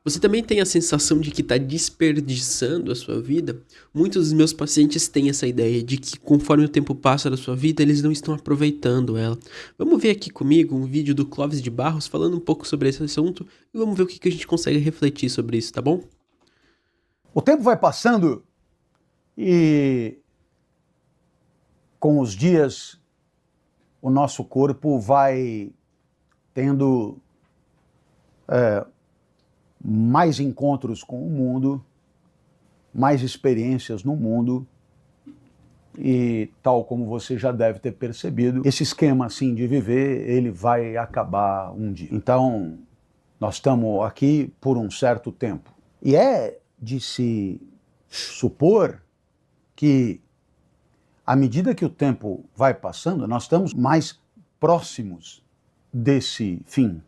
Você também tem a sensação de que está desperdiçando a sua vida? Muitos dos meus pacientes têm essa ideia de que conforme o tempo passa da sua vida, eles não estão aproveitando ela. Vamos ver aqui comigo um vídeo do Clóvis de Barros falando um pouco sobre esse assunto e vamos ver o que a gente consegue refletir sobre isso, tá bom? O tempo vai passando e com os dias o nosso corpo vai tendo mais encontros com o mundo, mais experiências no mundo e, tal como você já deve ter percebido, esse esquema assim de viver, ele vai acabar um dia. Então, nós estamos aqui por um certo tempo. E é de se supor que, à medida que o tempo vai passando, nós estamos mais próximos desse fim.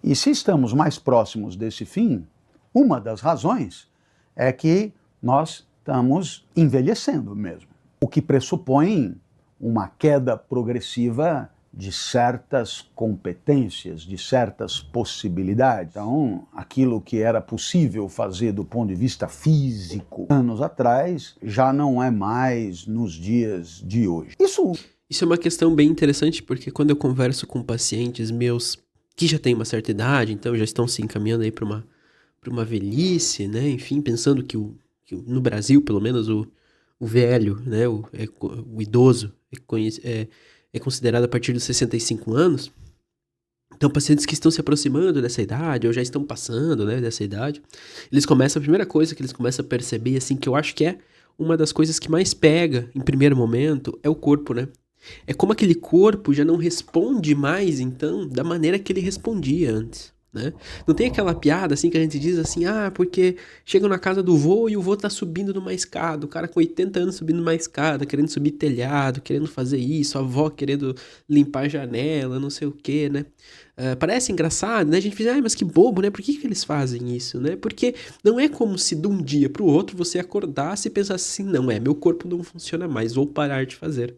E se estamos mais próximos desse fim, uma das razões é que nós estamos envelhecendo mesmo, o que pressupõe uma queda progressiva de certas competências, de certas possibilidades. Então, aquilo que era possível fazer do ponto de vista físico anos atrás, já não é mais nos dias de hoje. Isso é uma questão bem interessante porque quando eu converso com pacientes meus que já têm uma certa idade, então já estão se encaminhando aí para uma velhice, né? Enfim, pensando que no Brasil, pelo menos, o velho, né? O idoso é considerado a partir dos 65 anos. Então, pacientes que estão se aproximando dessa idade, ou já estão passando, né, dessa idade, a primeira coisa que eles começam a perceber, assim, que eu acho que é uma das coisas que mais pega em primeiro momento, é o corpo, né? É como aquele corpo já não responde mais, então, da maneira que ele respondia antes, né? Não tem aquela piada, assim, que a gente diz assim, porque chegam na casa do vô e o vô tá subindo numa escada, o cara com 80 anos subindo numa escada, querendo subir telhado, querendo fazer isso, a avó querendo limpar a janela, não sei o quê, né? Parece engraçado, né? A gente diz, mas que bobo, né? Por que eles fazem isso, né? Porque não é como se de um dia pro outro você acordasse e pensasse assim, não, meu corpo não funciona mais, vou parar de fazer.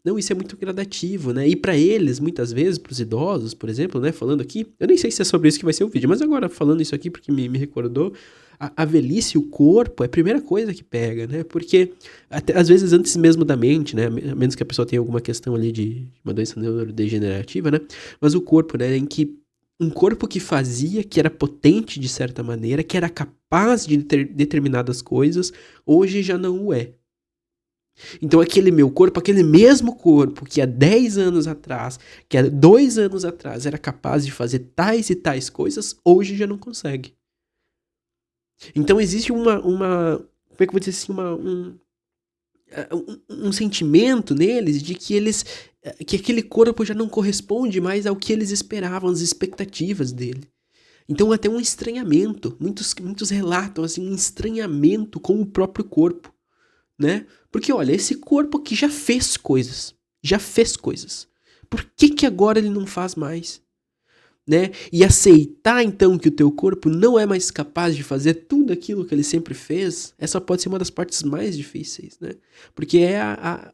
Não, isso é muito gradativo, né? E para eles, muitas vezes, para os idosos, por exemplo, né? Falando aqui, eu nem sei se é sobre isso que vai ser o vídeo, mas agora falando isso aqui porque me recordou, a velhice, o corpo, é a primeira coisa que pega, né? Porque, até, às vezes, antes mesmo da mente, né? A menos que a pessoa tenha alguma questão ali de uma doença neurodegenerativa, né? Mas o corpo, né? Em que um corpo que fazia, que era potente de certa maneira, que era capaz de ter determinadas coisas, hoje já não o é. Então aquele meu corpo, aquele mesmo corpo que há 10 anos atrás, que há 2 anos atrás era capaz de fazer tais e tais coisas, hoje já não consegue. Então existe como é que eu vou dizer assim, um sentimento neles de que aquele corpo já não corresponde mais ao que eles esperavam, às expectativas dele. Então até um estranhamento, muitos relatam assim, um estranhamento com o próprio corpo, né? Porque olha, esse corpo aqui já fez coisas, Por que agora ele não faz mais? Né? E aceitar então que o teu corpo não é mais capaz de fazer tudo aquilo que ele sempre fez, essa pode ser uma das partes mais difíceis, né? Porque é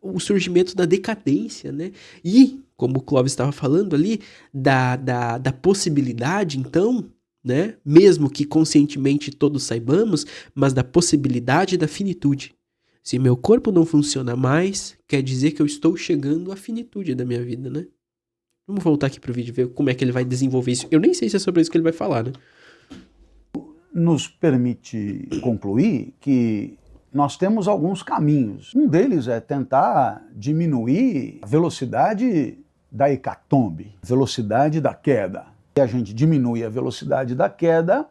o surgimento da decadência, né? E, como o Clóvis estava falando ali, da possibilidade, então, né? Mesmo que conscientemente todos saibamos, mas da possibilidade da finitude. Se meu corpo não funciona mais, quer dizer que eu estou chegando à finitude da minha vida, né? Vamos voltar aqui pro vídeo e ver como é que ele vai desenvolver isso. Eu nem sei se é sobre isso que ele vai falar, né? Nos permite concluir que nós temos alguns caminhos. Um deles é tentar diminuir a velocidade da hecatombe, velocidade da queda. E a gente diminui a velocidade da queda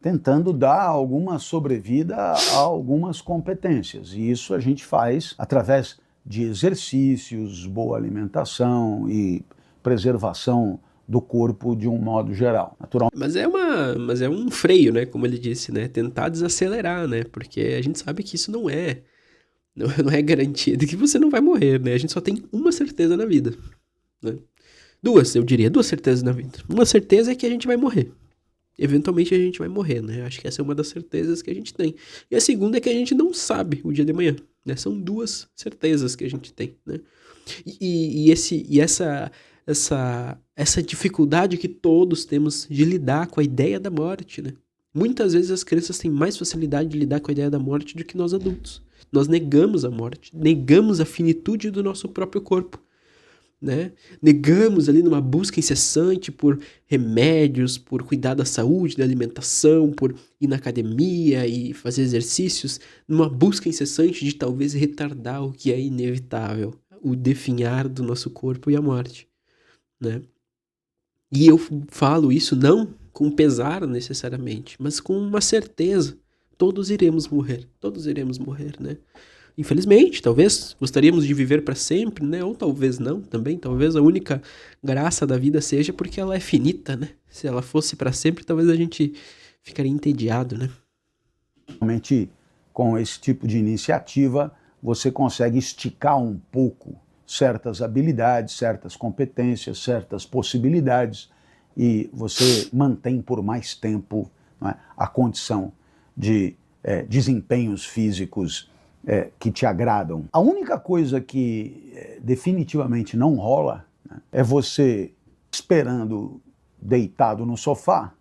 tentando dar alguma sobrevida a algumas competências. E isso a gente faz através de exercícios, boa alimentação e preservação do corpo de um modo geral. Mas é um freio, né? Como ele disse, né? Tentar desacelerar, né? Porque a gente sabe que isso não é garantia de que você não vai morrer, né? A gente só tem uma certeza na vida, né? Eu diria, duas certezas na vida. Uma certeza é que a gente vai morrer. Eventualmente a gente vai morrer, né? Acho que essa é uma das certezas que a gente tem. E a segunda é que a gente não sabe o dia de amanhã, né? São duas certezas que a gente tem, né? E essa essa dificuldade que todos temos de lidar com a ideia da morte, né? Muitas vezes as crianças têm mais facilidade de lidar com a ideia da morte do que nós adultos. Nós negamos a morte, negamos a finitude do nosso próprio corpo, né? Negamos ali numa busca incessante por remédios, por cuidar da saúde, da alimentação, por ir na academia e fazer exercícios, numa busca incessante de talvez retardar o que é inevitável, o definhar do nosso corpo e a morte, né? E eu falo isso não com pesar necessariamente, mas com uma certeza. Todos iremos morrer, né? Infelizmente, talvez gostaríamos de viver para sempre, né? Ou talvez não, também. Talvez a única graça da vida seja porque ela é finita, né? Se ela fosse para sempre, talvez a gente ficaria entediado, né? Realmente, com esse tipo de iniciativa, você consegue esticar um pouco certas habilidades, certas competências, certas possibilidades, e você mantém por mais tempo, não é, a condição de desempenhos físicos que te agradam. A única coisa que definitivamente não rola, né, é você esperando deitado no sofá,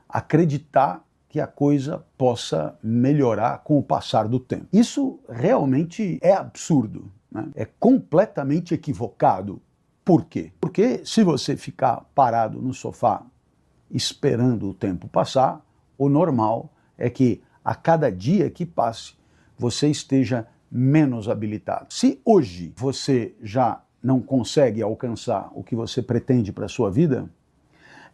acreditar que a coisa possa melhorar com o passar do tempo. Isso realmente é absurdo, né? É completamente equivocado. Por quê? Porque se você ficar parado no sofá esperando o tempo passar, o normal é que a cada dia que passe, você esteja menos habilitado. Se hoje você já não consegue alcançar o que você pretende para a sua vida,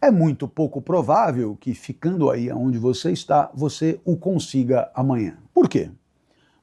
é muito pouco provável que, ficando aí onde você está, você o consiga amanhã. Por quê?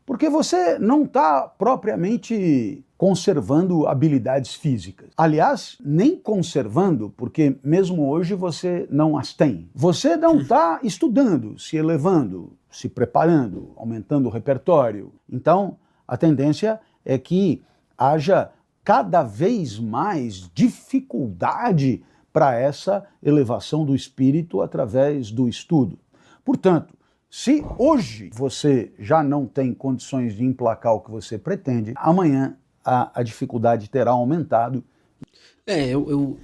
Porque você não está propriamente conservando habilidades físicas. Aliás, nem conservando, porque mesmo hoje você não as tem. Você não está estudando, se elevando, se preparando, aumentando o repertório. Então, a tendência é que haja cada vez mais dificuldade para essa elevação do espírito através do estudo. Portanto, se hoje você já não tem condições de emplacar o que você pretende, amanhã a dificuldade terá aumentado. Eu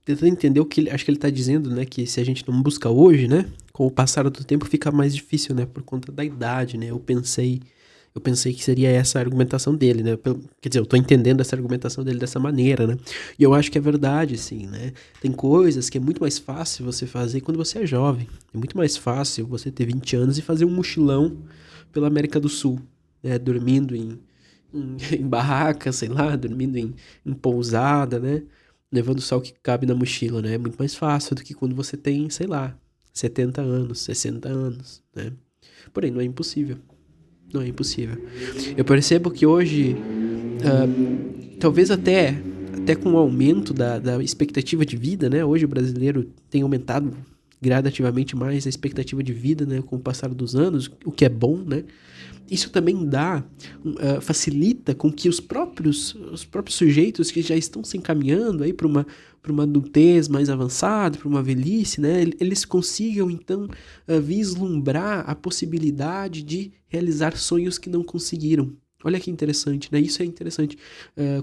tentando entender o que acho que ele está dizendo, né? Que se a gente não busca hoje, né? Com o passar do tempo fica mais difícil, né? Por conta da idade, né? Eu pensei que seria essa a argumentação dele, né? Quer dizer, eu tô entendendo essa argumentação dele dessa maneira, né? E eu acho que é verdade, sim, né? Tem coisas que é muito mais fácil você fazer quando você é jovem. É muito mais fácil você ter 20 anos e fazer um mochilão pela América do Sul, né? Dormindo em barraca, sei lá, dormindo em pousada, né? Levando só o que cabe na mochila, né? É muito mais fácil do que quando você tem, sei lá, 70 anos, 60 anos, né? Porém, não é impossível. Não é impossível. Eu percebo que hoje, talvez até com o aumento da expectativa de vida, né? Hoje o brasileiro tem aumentado gradativamente mais a expectativa de vida, né? Com o passar dos anos, o que é bom, né? Isso também facilita com que os próprios sujeitos que já estão se encaminhando aí para uma adultez mais avançada, para uma velhice, né? Eles consigam, então, vislumbrar a possibilidade de realizar sonhos que não conseguiram. Olha que interessante, né? Isso é interessante.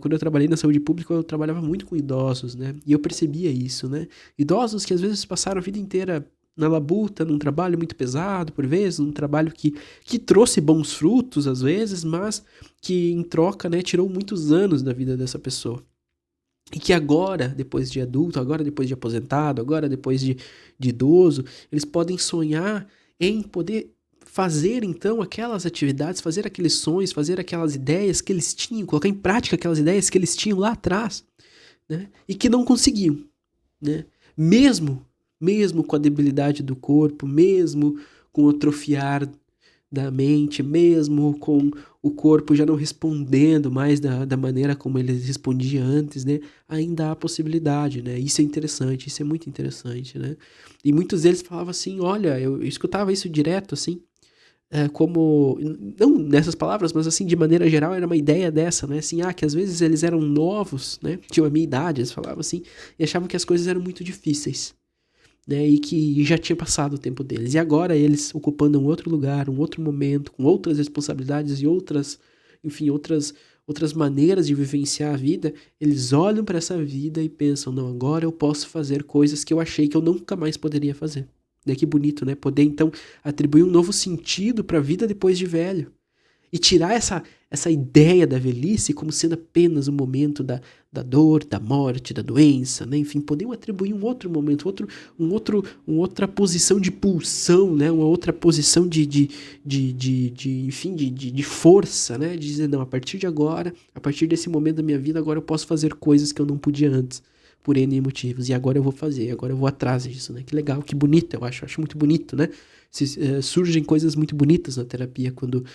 Quando eu trabalhei na saúde pública, eu trabalhava muito com idosos, né? E eu percebia isso, né? Idosos que às vezes passaram a vida inteira na labuta, num trabalho muito pesado, por vezes, num trabalho que trouxe bons frutos, às vezes, mas que, em troca, né, tirou muitos anos da vida dessa pessoa. E que agora, depois de adulto, agora depois de aposentado, agora depois de idoso, eles podem sonhar em poder fazer, então, aquelas atividades, fazer aqueles sonhos, fazer aquelas ideias que eles tinham, colocar em prática aquelas ideias que eles tinham lá atrás, né? E que não conseguiam, né? Mesmo com a debilidade do corpo, mesmo com o atrofiar da mente, mesmo com o corpo já não respondendo mais da maneira como ele respondia antes, né? Ainda há possibilidade, né? Isso é interessante, isso é muito interessante, né? E muitos deles falavam assim, olha, eu escutava isso direto, assim, como, não nessas palavras, mas assim, de maneira geral, era uma ideia dessa, né? Assim, que às vezes eles eram novos, né? Tinham a minha idade, eles falavam assim, e achavam que as coisas eram muito difíceis, né, e que já tinha passado o tempo deles. E agora eles ocupando um outro lugar, um outro momento, com outras responsabilidades e outras outras maneiras de vivenciar a vida, eles olham para essa vida e pensam, não, agora eu posso fazer coisas que eu achei que eu nunca mais poderia fazer. Né? Que bonito, né? Poder, então, atribuir um novo sentido para a vida depois de velho. E tirar essa ideia da velhice como sendo apenas um momento da dor, da morte, da doença, né? Enfim, poder atribuir um outro momento, uma outra posição de pulsão, né? Uma outra posição enfim, de força, né? De dizer, não, a partir de agora, a partir desse momento da minha vida, agora eu posso fazer coisas que eu não podia antes, por N motivos, e agora eu vou fazer, agora eu vou atrás disso, né? Que legal, que bonito, eu acho muito bonito, né? Surgem coisas muito bonitas na terapia quando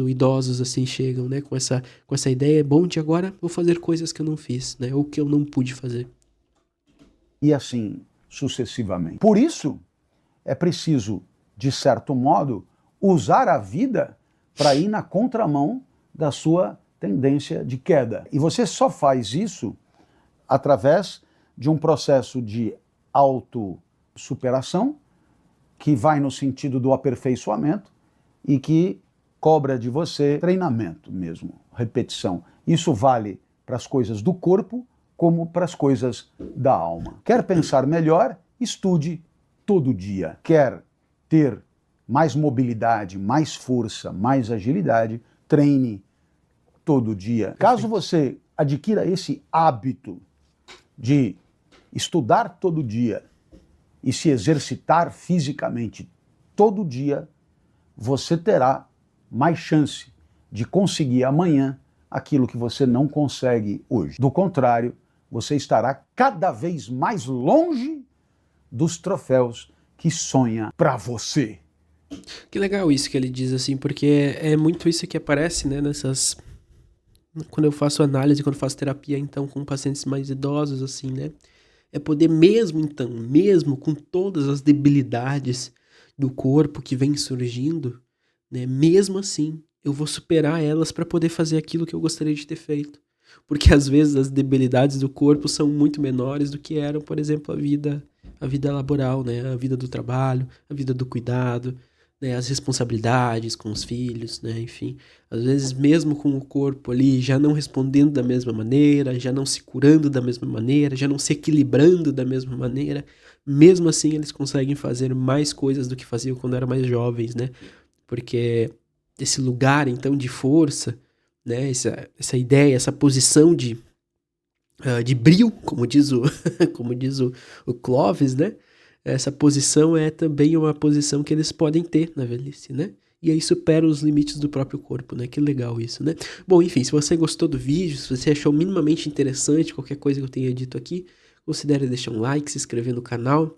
idosos assim chegam, né, com essa ideia, é bom de agora vou fazer coisas que eu não fiz, né, ou que eu não pude fazer. E assim sucessivamente. Por isso, é preciso, de certo modo, usar a vida para ir na contramão da sua tendência de queda. E você só faz isso através de um processo de autossuperação, que vai no sentido do aperfeiçoamento e que cobra de você treinamento mesmo, repetição. Isso vale para as coisas do corpo como para as coisas da alma. Quer pensar melhor? Estude todo dia. Quer ter mais mobilidade, mais força, mais agilidade? Treine todo dia. Caso você adquira esse hábito de estudar todo dia e se exercitar fisicamente todo dia, você terá mais chance de conseguir amanhã aquilo que você não consegue hoje. Do contrário, você estará cada vez mais longe dos troféus que sonha para você. Que legal isso que ele diz, assim, porque é muito isso que aparece, né, quando eu faço análise, quando eu faço terapia, então, com pacientes mais idosos, assim, né, é poder mesmo com todas as debilidades do corpo que vem surgindo, né, mesmo assim, eu vou superar elas para poder fazer aquilo que eu gostaria de ter feito. Porque às vezes as debilidades do corpo são muito menores do que eram, por exemplo, a vida laboral, né, a vida do trabalho, a vida do cuidado, né, as responsabilidades com os filhos, né, enfim. Às vezes mesmo com o corpo ali já não respondendo da mesma maneira, já não se curando da mesma maneira, já não se equilibrando da mesma maneira, mesmo assim eles conseguem fazer mais coisas do que faziam quando eram mais jovens, né? Porque esse lugar então de força, né, essa ideia, essa posição de brio, como diz o Clóvis, né? Essa posição é também uma posição que eles podem ter na velhice, né? E aí supera os limites do próprio corpo, né? Que legal isso, né? Bom, enfim, se você gostou do vídeo, se você achou minimamente interessante qualquer coisa que eu tenha dito aqui, considere deixar um like, se inscrever no canal.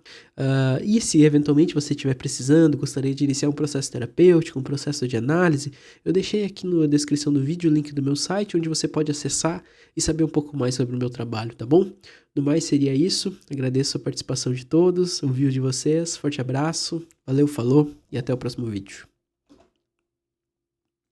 E se eventualmente você estiver precisando, gostaria de iniciar um processo terapêutico, um processo de análise, eu deixei aqui na descrição do vídeo o link do meu site, onde você pode acessar e saber um pouco mais sobre o meu trabalho, tá bom? No mais seria isso, agradeço a participação de todos, o vídeo de vocês, forte abraço, valeu, falou e até o próximo vídeo.